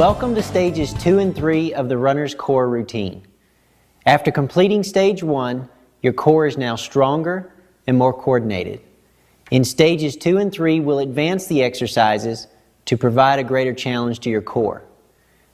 Welcome to stages 2 and 3 of the runner's core routine. After completing stage 1, your core is now stronger and more coordinated. In stages 2 and 3, we'll advance the exercises to provide a greater challenge to your core.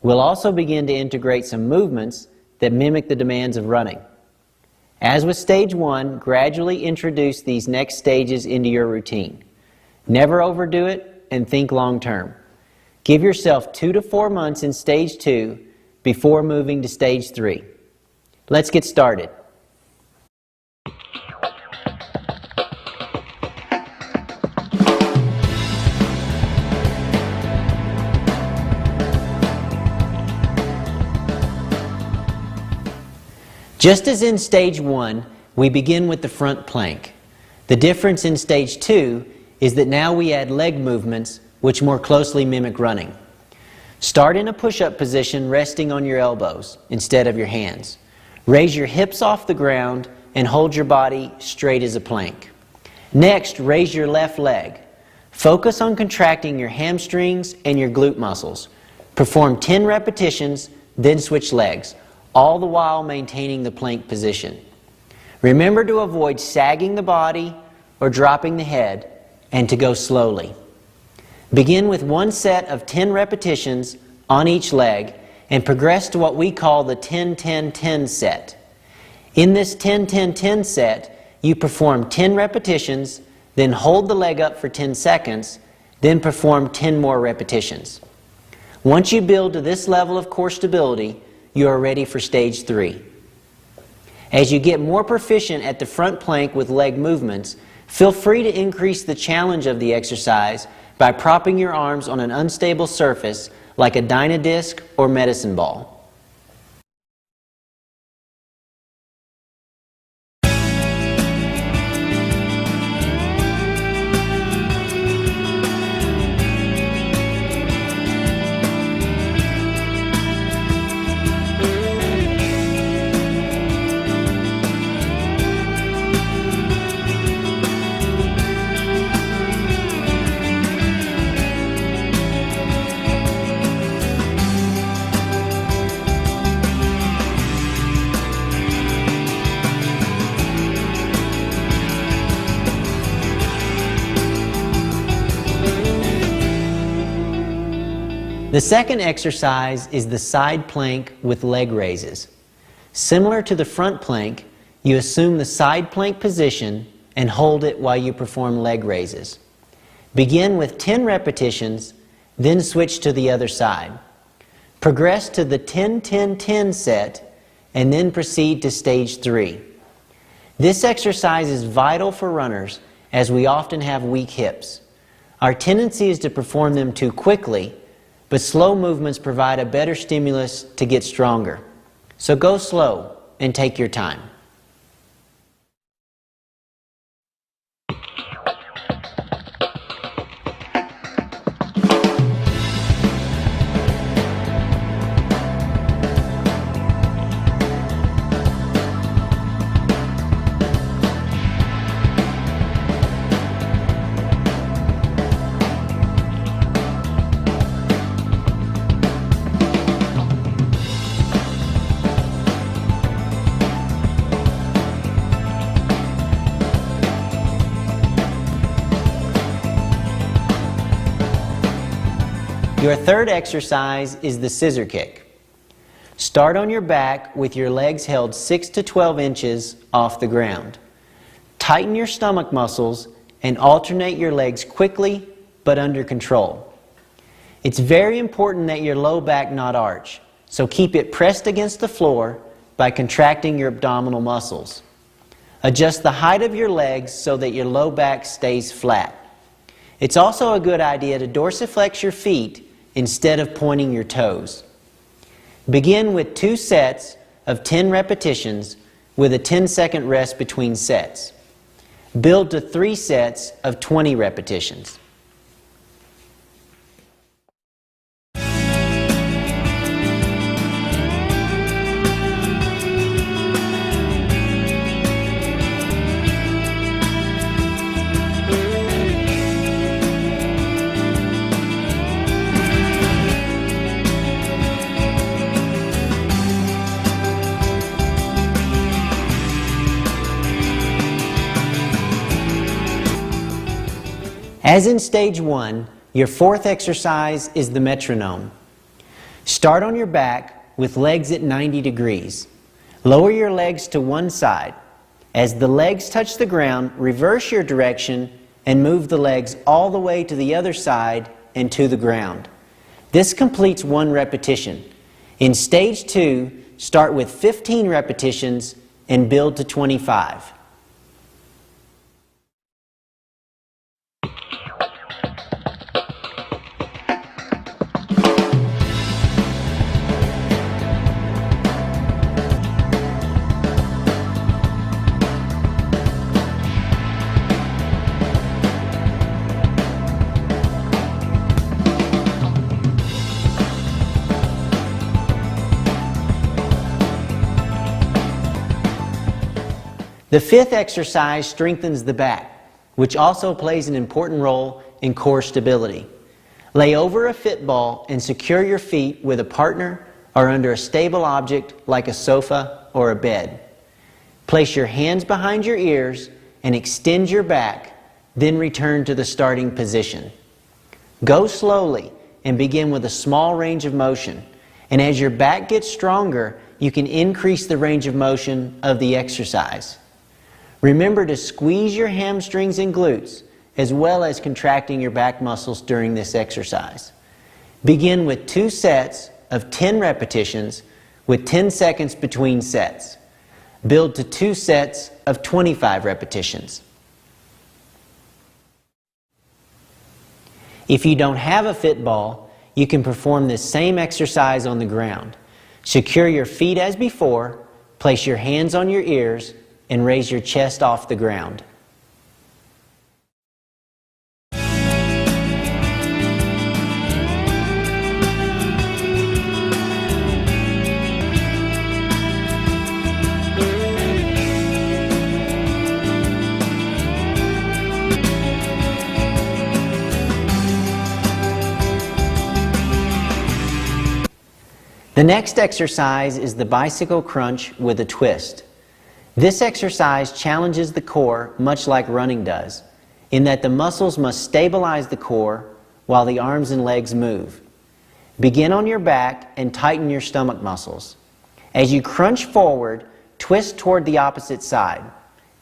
We'll also begin to integrate some movements that mimic the demands of running. As with stage 1, gradually introduce these next stages into your routine. Never overdo it and think long term. Give yourself 2 to 4 months in stage 2 before moving to stage 3. Let's get started. Just as in stage 1, we begin with the front plank. The difference in stage 2 is that now we add leg movements which more closely mimic running. Start in a push-up position resting on your elbows instead of your hands. Raise your hips off the ground and hold your body straight as a plank. Next, raise your left leg. Focus on contracting your hamstrings and your glute muscles. Perform 10 repetitions, then switch legs, all the while maintaining the plank position. Remember to avoid sagging the body or dropping the head, and to go slowly. Begin with one set of 10 repetitions on each leg and progress to what we call the 10-10-10 set. In this 10-10-10 set, you perform 10 repetitions, then hold the leg up for 10 seconds, then perform 10 more repetitions. Once you build to this level of core stability, you are ready for stage 3. As you get more proficient at the front plank with leg movements, feel free to increase the challenge of the exercise by propping your arms on an unstable surface like a Dynadisc or medicine ball. The second exercise is the side plank with leg raises. Similar to the front plank, you assume the side plank position and hold it while you perform leg raises. Begin with 10 repetitions, then switch to the other side. Progress to the 10-10-10 set and then proceed to stage 3. This exercise is vital for runners as we often have weak hips. Our tendency is to perform them too quickly, but slow movements provide a better stimulus to get stronger. So go slow and take your time. Your third exercise is the scissor kick. Start on your back with your legs held 6 to 12 inches off the ground. Tighten your stomach muscles and alternate your legs quickly but under control. It's very important that your low back not arch, so keep it pressed against the floor by contracting your abdominal muscles. Adjust the height of your legs so that your low back stays flat. It's also a good idea to dorsiflex your feet instead of pointing your toes. Begin with 2 sets of 10 repetitions with a 10-second rest between sets. Build to 3 sets of 20 repetitions. As in stage 1, your fourth exercise is the metronome. Start on your back with legs at 90 degrees. Lower your legs to one side. As the legs touch the ground, reverse your direction and move the legs all the way to the other side and to the ground. This completes one repetition. In stage 2, start with 15 repetitions and build to 25. The fifth exercise strengthens the back, which also plays an important role in core stability. Lay over a fit ball and secure your feet with a partner or under a stable object like a sofa or a bed. Place your hands behind your ears and extend your back, then return to the starting position. Go slowly and begin with a small range of motion, and as your back gets stronger, you can increase the range of motion of the exercise. Remember to squeeze your hamstrings and glutes, as well as contracting your back muscles during this exercise. Begin with 2 sets of 10 repetitions with 10 seconds between sets. Build to 2 sets of 25 repetitions. If you don't have a fit ball, you can perform this same exercise on the ground. Secure your feet as before, place your hands on your ears, and raise your chest off the ground. The next exercise is the bicycle crunch with a twist. This exercise challenges the core much like running does, in that the muscles must stabilize the core while the arms and legs move. Begin on your back and tighten your stomach muscles. As you crunch forward, twist toward the opposite side.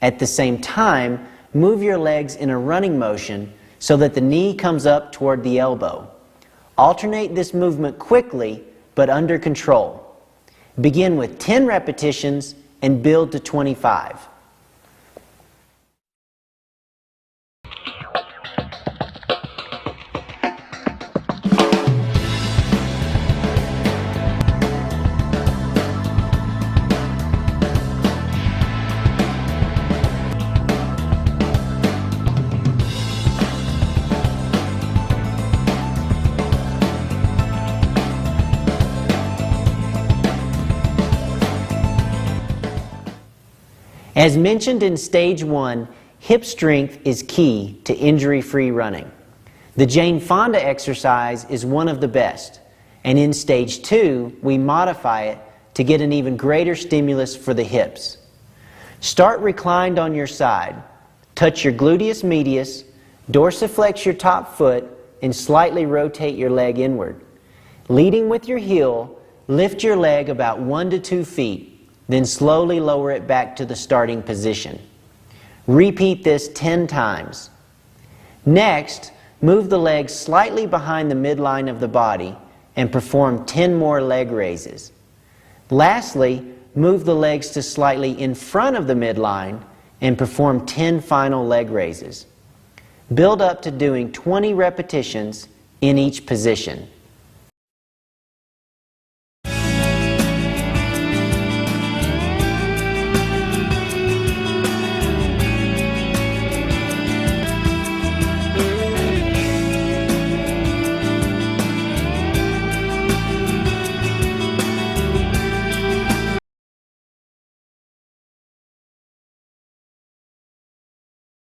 At the same time, move your legs in a running motion so that the knee comes up toward the elbow. Alternate this movement quickly but under control. Begin with 10 repetitions and build to 25. As mentioned in stage 1, hip strength is key to injury-free running. The Jane Fonda exercise is one of the best, and in stage 2, we modify it to get an even greater stimulus for the hips. Start reclined on your side. Touch your gluteus medius, dorsiflex your top foot, and slightly rotate your leg inward. Leading with your heel, lift your leg about 1 to 2 feet. Then slowly lower it back to the starting position. Repeat this 10 times. Next, move the legs slightly behind the midline of the body and perform 10 more leg raises. Lastly, move the legs to slightly in front of the midline and perform 10 final leg raises. Build up to doing 20 repetitions in each position.